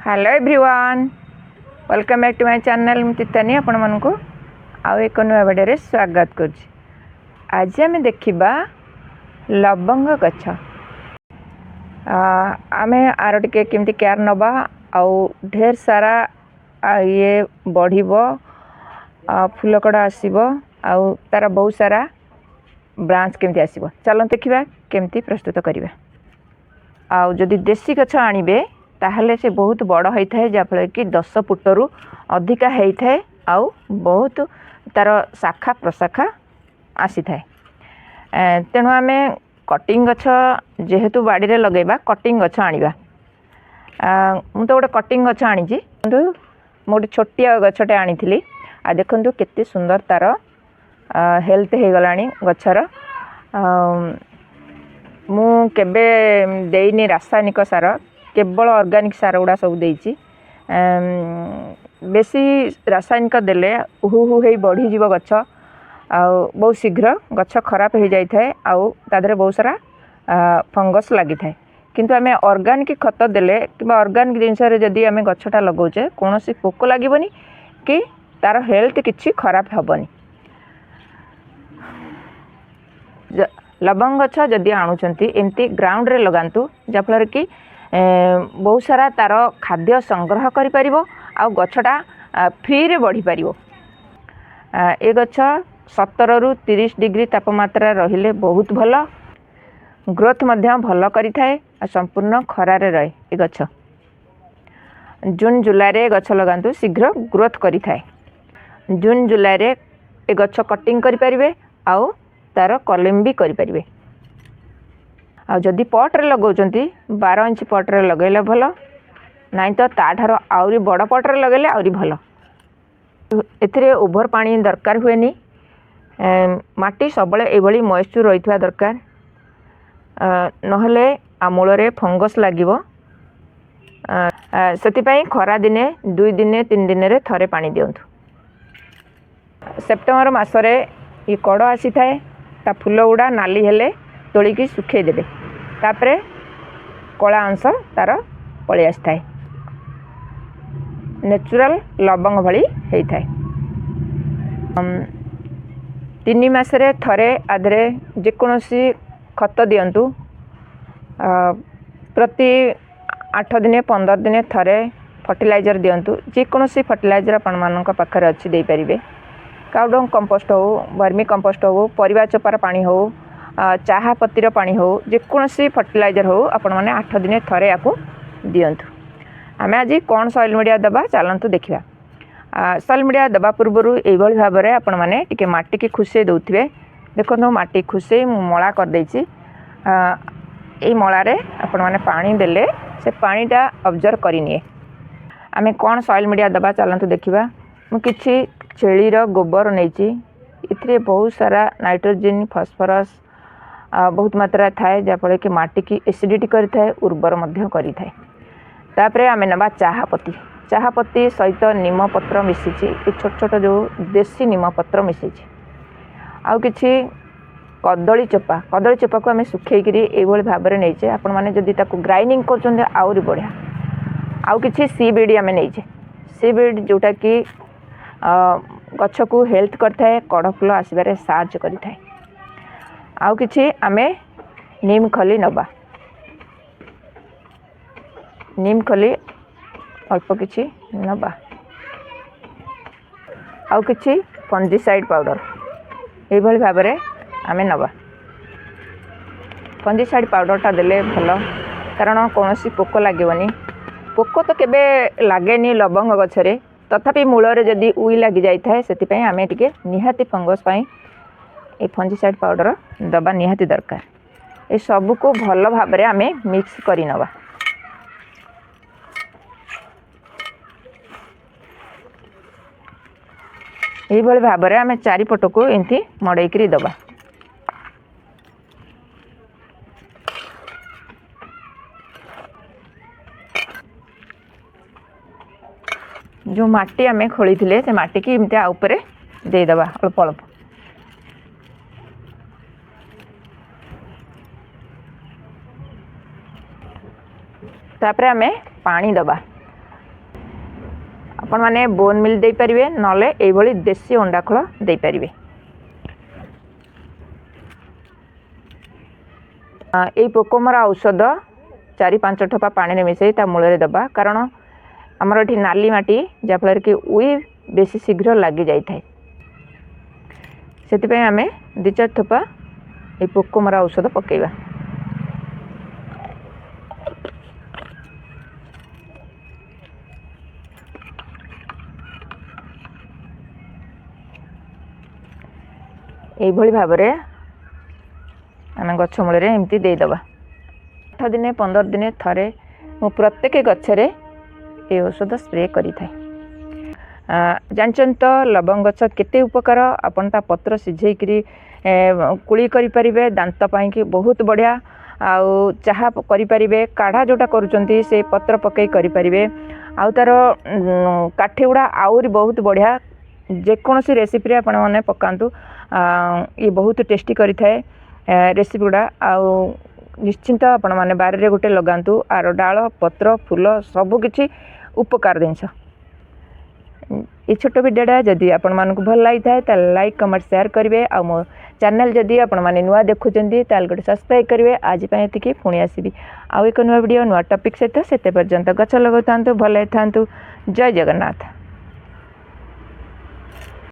Hello everyone welcome back to my channel तीतानी आपण मन को आउ एक नुआ वीडियो स्वागत कर। आज आम देखा लवंग गछ आम आर टे केमती केयर नवा आउ ढेर सारा ये बढ़ फूलकड़ा आसब आउ तार बहुत सारा ब्रांच केमती आसब। चलो देखा केमती प्रस्तुत करवा। आउ जदि देसी गछ आणबे ताहले से बहुत बड़ होता है जहाँफल कि 10 फुटरू अधिका होता है आउ बहुत तार शाखा प्रशाखा आसी थाए। तेणु आम कटिंग गछ जेहेतु बाड़ी रे लगेबा कटिंग गछ आनिबा। मु तो गोटे कटिंग गछ आनी मोटे छोटिया गछटे आनी आ देखंतु केते सुंदर तार हेल्थ हो गलानी गछर। मु केबे देइनी रासायनिक सार केवल ऑर्गेनिक सार गुड़ा सब देइछि। बेसी रासायनिक देले हु हु हे बढ़ी जीव गछ आ बहुत शीघ्र गछ खराब हो जाई थाए आउ तादरे बहुत सारा फंगस लगी थाए। किंतु आमे ऑर्गेनिक खत देले कि ऑर्गेनिक जिनस रे जदी आमे गछटा लगौचे कोनोसी पोक लागबनी कि तार हेल्थ किछि खराब हेबनी। लवंग गछ जदि आणुचंती एमती ग्राउंड रे लगांतु जाफल कि बहुत सारा तार खाद्य संग्रह करि परिबो आउ गछटा फ्री रे बढ़ी परिबो। ए गछ 17 रु 30 डिग्री तापमात्रा रहिले बहुत भल ग्रोथ मध्य भल करि थाए आ संपूर्ण खरा रे रहे। ए गछ जून जुलाई रे गछ लगांतु शीघ्र ग्रोथ करि थाए। जून जुलाई रे ए गछ कटिंग करि परिबे आउ तार कलिम भी करि परिबे। आ जदि पट रे लगाउचंती 12 इंच पट रे लगैले भल नाइ तो ताठार आउरी बड़ पट रे लगैले आउरी भल। एथिरे ओभर पानी दरकार हुएनी। माटी सबले एभली मॉइस्चर रहितवा दरकार नहले आमूल रे फंगस लागिवो। सेति पई खरा दिने 2 दिने 3 दिन रे थरे पानी दियंतु। सेप्टेम्बर मासरे ये कड़ आसी थाए ता फूल गुड़ा नाली हेले तोलिकी सुखे देबे तापरे कला अंश तार पलि आसी थाए नेचुरल लवंग भली हेई थाए। 3 मासरे थरे आधरे जेकोसी खत दियंतु। प्रति 8 दिन 15 दिन थरे फर्टिलाइजर दियंतु। जेकोसी फर्टिलाइजर आपण मानक पाखरे अछि देई परिबे। काउडंग कंपोस्ट हो वर्मी कंपोस्ट हो परिवा चोपार पानी हो चाहा पत्तीर पानी हो जेकोसी फर्टिलाइजर हो आपण माने 8 दिन थरे याकू दियंतु। आमे आज कौन सॉइल मीडिया दबा चलंतु देखिबा। सॉइल मीडिया दबा पूर्वरु एभली भाबरे आपण माने टिके माटी की खुसे दउथिबे। देखो माटी खुसे मु मळा कर देछि। ए मळा रे आपण माने पानी देले से पानीटा ऑब्जर्व करि निए। आमे कौन सॉइल मीडिया दबा चलंतु देखिबा। मु किछि छेलीर गोबर नैछि। इथिरे बहुत सारा नाइट्रोजन फास्फोरस बहुत मात्रा थाए जहाँफल कि माटी की एसिडिटी करि थाए उर्वर मध्य करि थाए। तापरे आमे नबा चाहा पत्ती सहित नीम पत्र मिसिछि। ए छोट छोट जो देसी नीम पत्र मिसिछि आउ किछि कदली चोपा को आमे सुखै करी एभली भाबरे नैछे। आपण माने जदि ताको ग्राइंडिंग करछन आउरी बढ़िया। आउ किछि सीबीडी आमे नैछे। सीबीडी जोटा कि गछ को हेल्थ करथाए कड़ फूल आसबारे साहाय्य करिथाए। आउ किछि आमे नीम खली नबा। नीम खली अल्प किछि नबा। आउ किछि फंजीसाइड पाउडर एभली भाबरे आमे नबा। फंजीसाइड पाउडरटा देले भल कारण कोनोसी पोक लागेवनी। पोक तो केबे लागेनी लवंग गछरे तथापि मूलरे जदि उई लगी जाई थाए सेति पई आमे टिके निहाती फंगस पई ए फंजीसाइड पाउडर दबा निहाती दरकार। ए सब को भल भाबरे आमे मिक्स करि नबा। एही भली भाबरे आमे चारि पट को एंती मडै करी दबा। जो माटी आमे खोली थिले से माटी की इमते ऊपर दे दबा अल्प अल्प। तापरे आमे पानी दबा। आपण माने बोन मिल दे परिवे नले एई भली देसी अंडा खोल दे परिवे। एई पोकमरा औषध 4-5 ठोपा पानी रे मिसई ता मूल रे दबा, कारण हमर एठी नाली माटी जाफल कि उई बेसी शीघ्र लागी जाई थाए। सेति पे हमें 2-4 ठोपा ए पोकमरा औषध पकेइबा। एई भली भाबरे आम गछ मूल एमती देदबा। 8 दिन 15 दिन थरे मु प्रत्येक गछरे ए औषध स्प्रे करी थाए। जानचन तो लवंग गछ केते उपकार, आपन ता पत्र सिझेई करी कुली करि परिबे, दांत पाई कि बहुत बढ़िया। आउ चाहा करि परिबे, काढ़ा जोटा करूचंती से पत्र पकई करि परिबे। आउ तार काठी गुड़ा आउरी बहुत बढ़िया। जेकोसी रेसिपी आपण माने पकांतु, ये बहुत टेस्टी करि थाए रेसिपी गुड़ा। आउ निश्चिंत आपण माने बारे रे गोटे लगांतु, आर डाल पत्र फूल सब किछि उपकार जिनस। ये छोट भिडियोटा जदि आपण मानकु भल लागि थाए त लाइक कमेंट शेयर करिवे। आ मो चैनल जदि आपण माने नुआ देखुचंती ताल गोटे सब्सक्राइब करिवे। आज पय एतिकी पुणी आसीबी आ एक नुआ वीडियो नुआ टॉपिक सहित। सेते पर्यंत गछ लगातांतु, भले थांतु। जय जगन्नाथ।